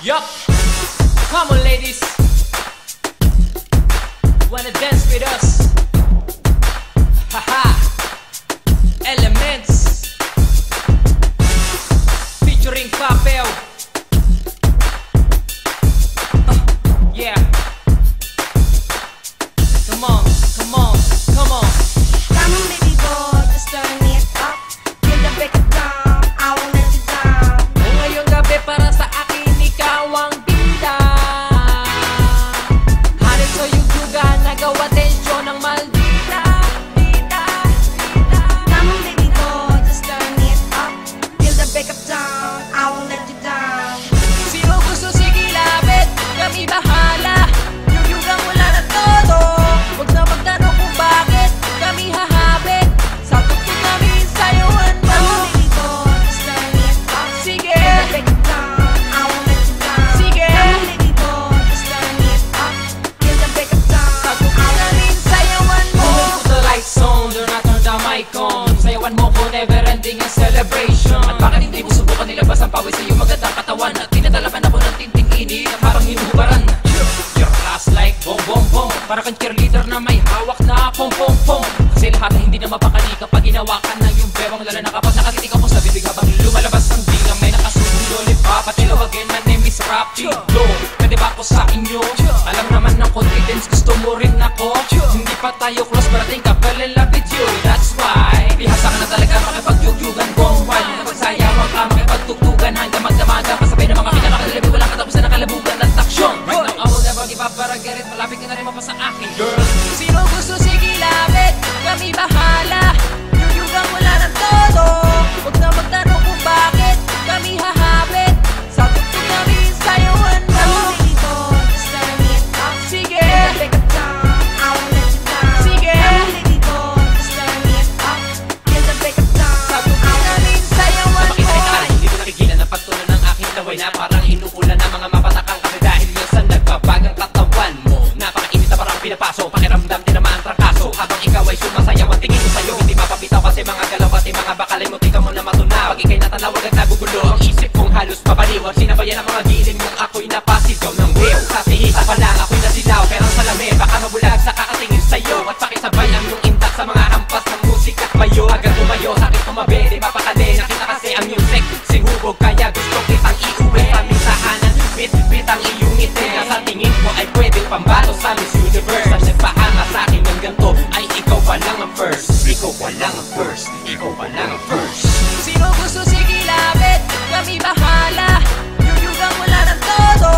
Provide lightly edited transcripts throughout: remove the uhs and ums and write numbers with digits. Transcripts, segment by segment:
Yup, come on ladies, wanna dance with us? Haha, Elements featuring Papel. Yeah, come on, come on, come on. Come on baby boy, just turn it up. Till the break of dawn, I won't let you down. Kung ngayong gabi para sa akin ikaw ang bida. Halit sa yugyugan, nagawa tensyon ng maldita. Come on baby boy, just turn it up. Till the break of dawn, I won't let you down. Sino gusto sige lapit, kami bahala. Yugyugan wala na todo. Huwag na magtanong kung bakit kami hahabit. Sa tugtog namin sayawan mo. Come on baby boy, just turn it up. Sige, Till the break of dawn, I won't let you down. sige. Come on baby boy, just turn it up. Till the break of dawn, Sa tugtog namin sayawan mo. Put the lights on, do not turn the mic on. Sayawan mo ko, never ending ang celebration. At bakit hindi mo subukan nilabas ang pawis sa iyong magandang katawan? At pinadalaman ako ng tinting init na parang hinubaran. Your class like bong bong bong. Para kang cheerleader na may hawak na pong pong pong. Kasi lahat ay hindi na mapakali kapag ginawakan ng yung bewang. Lalo na kapag nakatitig ako sa bibig habang lumalabas ang bilang may nakasubong lollipop. At hello again, my name is Rappy Glow. Pwede ba ako sa inyo? Alam naman ng confidence, gusto mo rin ako. Hindi pa tayo close, but I think I fell in love with you. That's why bihasa ka na talaga makipagyugyugan kong wild. Napagsayawan ka, makipagtugtugan hanggang magdamaga. Pasabay ng mga pinakakalabi, walang katapusan ng kalabugan at taksyon. Right now I will never give up, para get it. Malapit ka na rin mapasa akin, girl. Sino gusto sige lapit, kami bahala. Yugyugan wala ng todo. Huwag na magtanong kung bakit kami hahabit. Sa tugtog namin sayawan mo. come on baby boy, just turn it up. Sige, Till the break of dawn, I won't let you down. sige. Come on baby boy, just turn it up. Till the break of dawn, Sa tugtog namin sayawan mo. Napakitaan, hindi ko nakikilan ang pagtunan ng aking laway na parang inuulan ng mga mapatakang kasi dahil yun sa nagbabagang katawan mo. Napakainit na parang pinapaso, pakiramdam din naman ang trangkaso. Habang ikaw ay sumasayaw, ang tingin ko sa'yo hindi mapapitaw kasi mga galaw at mga bakalay mo, tika mo na matunaw. Pag ikay natanawag at nagugulo, ang isip kong halos mabaliw. Sinabayan ang mga gilid mong ako'y napasigaw ng will. Kasi hita pa lang ako'y nasilaw, pero ang salamin baka mabulag sa kakatingin sa'yo. At pakisabay ang iyong intak sa mga hampas ng musika at mayo. Hanggang tumayo, sakit tumabi, di mapakali. Nakita kasi ang music, singhubog kaya gusto kitang iuwi. Sa aming tahanan, bit ang iyong ngiti. Na sa tingin ko ay pwedeng pambato sa Miss Universe. Ang nagpahanga sa akin ng ganito ay ikaw pa lang ang first. Ikaw pa lang ang first, ikaw pa lang ang first. Sino gusto sige lapit, kami bahala. Yugyugan wala ng todo.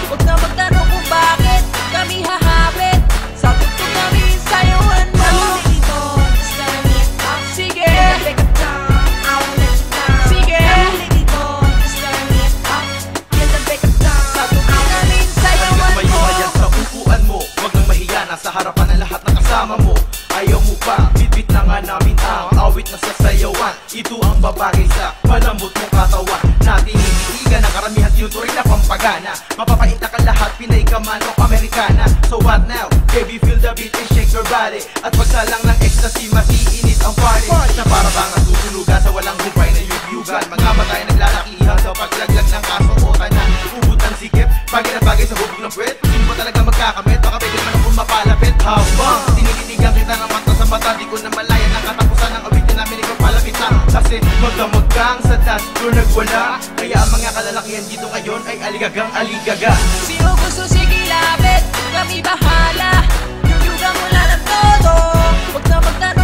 Huwag na magtanong kung bakit kami hahabit. Sa tugtog namin sayawan mo. come on baby boy, just turn it up. Sige, Till the break of dawn, I won't let you down. sige. Come on baby boy, just turn it up. Till the break of dawn, Sa tugtog namin sayawan Tumayo mo. ka yan sa upuan mo. Huwag nang mahiya, nasa harapan ng lahat ng kasama mo. Ayaw mo pa, bitbit na nga namin ang awit na sasayawan. Ito ang babagay sa malambot mong katawan. Natin ititigan ang karamihan tinuturing na pampagana. Mapapait na ka lahat, Pinay ka man o Amerikana. So what now? Baby, feel the beat and shake your body. At pagsalang ng ecstasy, masiinit ang party. Na para bang nasusunugan sa walang humpay na yugyugan. Mga matay naglalakihan sa paglaglag ng kasuotan na ubod ng sikip. Bagay na bagay sa hubog ng puwet. Sino ba talaga magkakamit? Baka pwede naman akong mapalapit. Habang tinititigan kita ng mata sa mata, di ko na malaya ng katapusan ng awitin namin ikaw palapit na. Kasi magdamagkang sa taas doon nagwala. Kaya ang mga kalalakihan dito ngayon ay aligagang aligaga. Sino gusto sige lapit, kami bahala. Yugyugan wala ng todo. Huwag na magtanong